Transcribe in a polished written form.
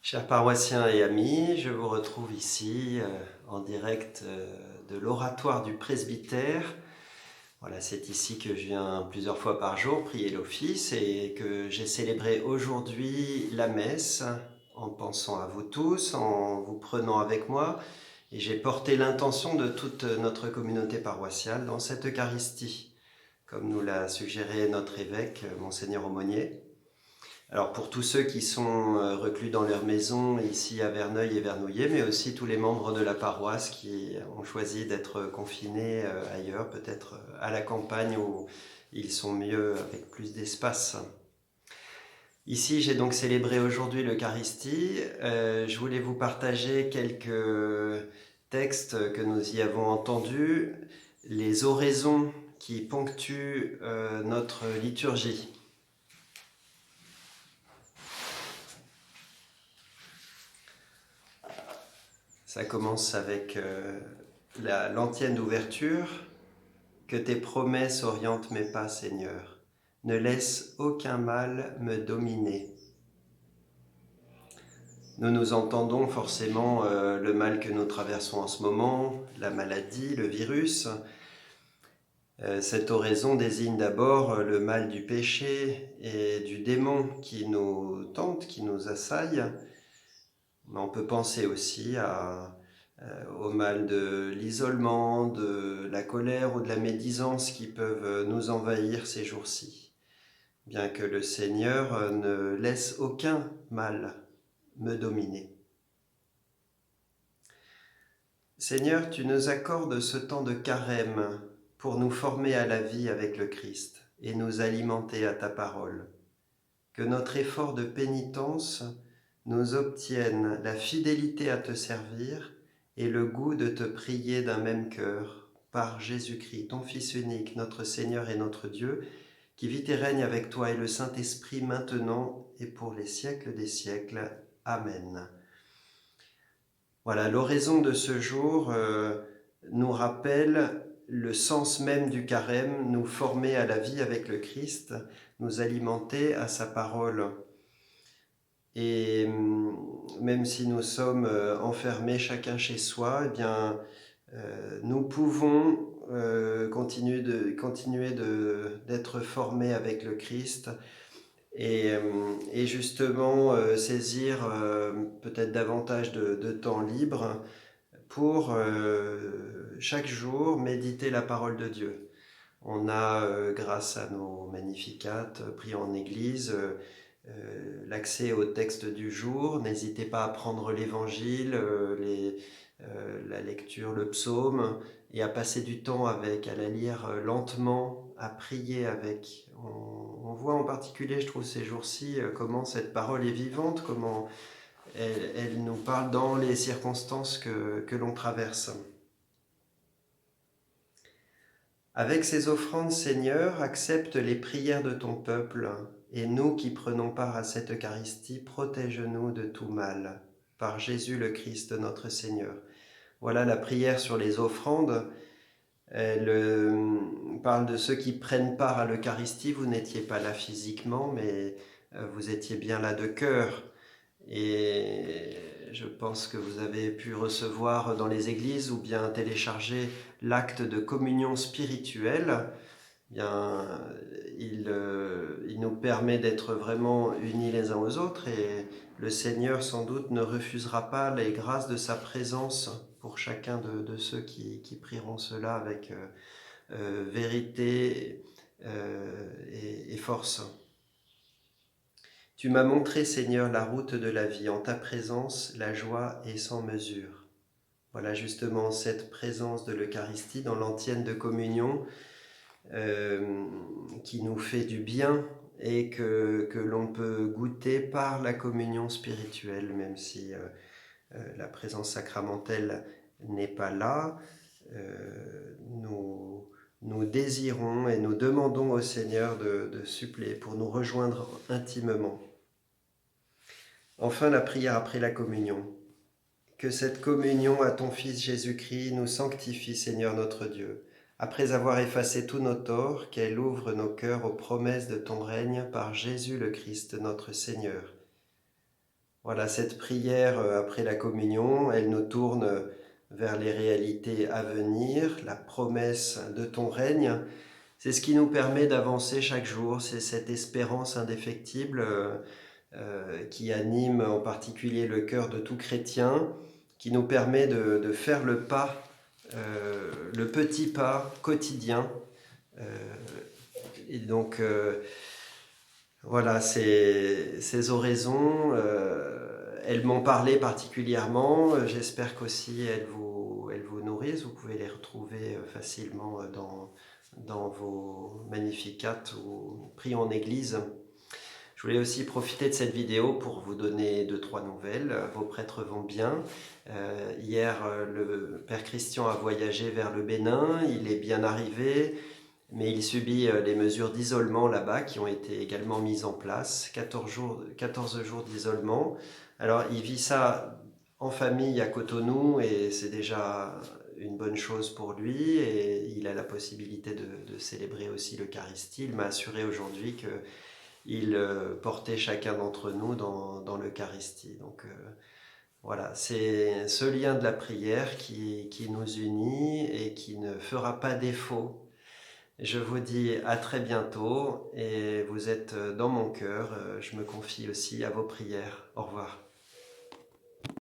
Chers paroissiens et amis, je vous retrouve ici en direct de l'oratoire du presbytère. Voilà, c'est ici que je viens plusieurs fois par jour prier l'office et que j'ai célébré aujourd'hui la messe en pensant à vous tous, en vous prenant avec moi. Et j'ai porté l'intention de toute notre communauté paroissiale dans cette Eucharistie, comme nous l'a suggéré notre évêque, Monseigneur Aumônier. Alors pour tous ceux qui sont reclus dans leur maison ici à Verneuil et Vernouillet, mais aussi tous les membres de la paroisse qui ont choisi d'être confinés ailleurs, peut-être à la campagne où ils sont mieux avec plus d'espace. Ici, j'ai donc célébré aujourd'hui l'Eucharistie. Je voulais vous partager quelques textes que nous y avons entendus, les oraisons qui ponctuent notre liturgie. Ça commence avec l'antienne d'ouverture. Que tes promesses orientent mes pas, Seigneur. Ne laisse aucun mal me dominer. Nous entendons forcément le mal que nous traversons en ce moment, la maladie, le virus. Cette oraison désigne d'abord le mal du péché et du démon qui nous tente, qui nous assaille. Mais on peut penser aussi au mal de l'isolement, de la colère ou de la médisance qui peuvent nous envahir ces jours-ci. Bien que le Seigneur ne laisse aucun mal me dominer. Seigneur, tu nous accordes ce temps de carême pour nous former à la vie avec le Christ et nous alimenter à ta parole. Que notre effort de pénitence nous obtienne la fidélité à te servir et le goût de te prier d'un même cœur, par Jésus-Christ, ton Fils unique, notre Seigneur et notre Dieu, qui vit et règne avec toi et le Saint-Esprit maintenant et pour les siècles des siècles. Amen. Voilà, l'oraison de ce jour nous rappelle le sens même du carême, nous former à la vie avec le Christ, nous alimenter à sa parole. Et même si nous sommes enfermés chacun chez soi, eh bien, nous pouvons continuer d'être formés avec le Christ et justement saisir peut-être davantage de temps libre pour chaque jour méditer la parole de Dieu. On a, grâce à nos Magnificat, prié en Église, l'accès au texte du jour. N'hésitez pas à prendre l'Évangile, la lecture, le psaume, et à passer du temps avec, à la lire lentement, à prier avec. On voit en particulier, je trouve, ces jours-ci, comment cette parole est vivante, comment elle nous parle dans les circonstances que l'on traverse. Avec ces offrandes, Seigneur, accepte les prières de ton peuple, et nous qui prenons part à cette Eucharistie, protège-nous de tout mal. Par Jésus le Christ, notre Seigneur. Voilà la prière sur les offrandes. Elle parle de ceux qui prennent part à l'Eucharistie. Vous n'étiez pas là physiquement, mais vous étiez bien là de cœur. Et je pense que vous avez pu recevoir dans les églises ou bien télécharger l'acte de communion spirituelle. Bien, il nous permet d'être vraiment unis les uns aux autres et le Seigneur sans doute ne refusera pas les grâces de sa présence pour chacun de ceux qui prieront cela avec vérité et force. Tu m'as montré, Seigneur, la route de la vie. En ta présence, la joie est sans mesure. Voilà justement cette présence de l'Eucharistie dans l'antienne de communion qui nous fait du bien et que l'on peut goûter par la communion spirituelle, même si la présence sacramentelle n'est pas là. Nous désirons et nous demandons au Seigneur de suppléer pour nous rejoindre intimement. Enfin, la prière après la communion. Que cette communion à ton Fils Jésus-Christ nous sanctifie, Seigneur notre Dieu. Après avoir effacé tous nos torts, qu'elle ouvre nos cœurs aux promesses de ton règne par Jésus le Christ notre Seigneur. Voilà, cette prière après la communion, elle nous tourne vers les réalités à venir, la promesse de ton règne. C'est ce qui nous permet d'avancer chaque jour, c'est cette espérance indéfectible qui anime en particulier le cœur de tout chrétien, qui nous permet de faire le pas, le petit pas quotidien. Euh, et donc, voilà, ces oraisons, elles m'ont parlé particulièrement. J'espère qu'aussi elles vous nourrissent. Vous pouvez les retrouver facilement dans vos Magnificat ou Prions en Église. Je voulais aussi profiter de cette vidéo pour vous donner 2-3 nouvelles. Vos prêtres vont bien. Hier, le Père Christian a voyagé vers le Bénin. Il est bien arrivé, mais il subit les mesures d'isolement là-bas qui ont été également mises en place. 14 jours d'isolement. Alors, il vit ça en famille à Cotonou et c'est déjà une bonne chose pour lui. Et il a la possibilité de célébrer aussi l'Eucharistie. Il m'a assuré aujourd'hui que il portait chacun d'entre nous dans l'Eucharistie. Donc voilà, c'est ce lien de la prière qui nous unit et qui ne fera pas défaut. Je vous dis à très bientôt et vous êtes dans mon cœur. Je me confie aussi à vos prières. Au revoir.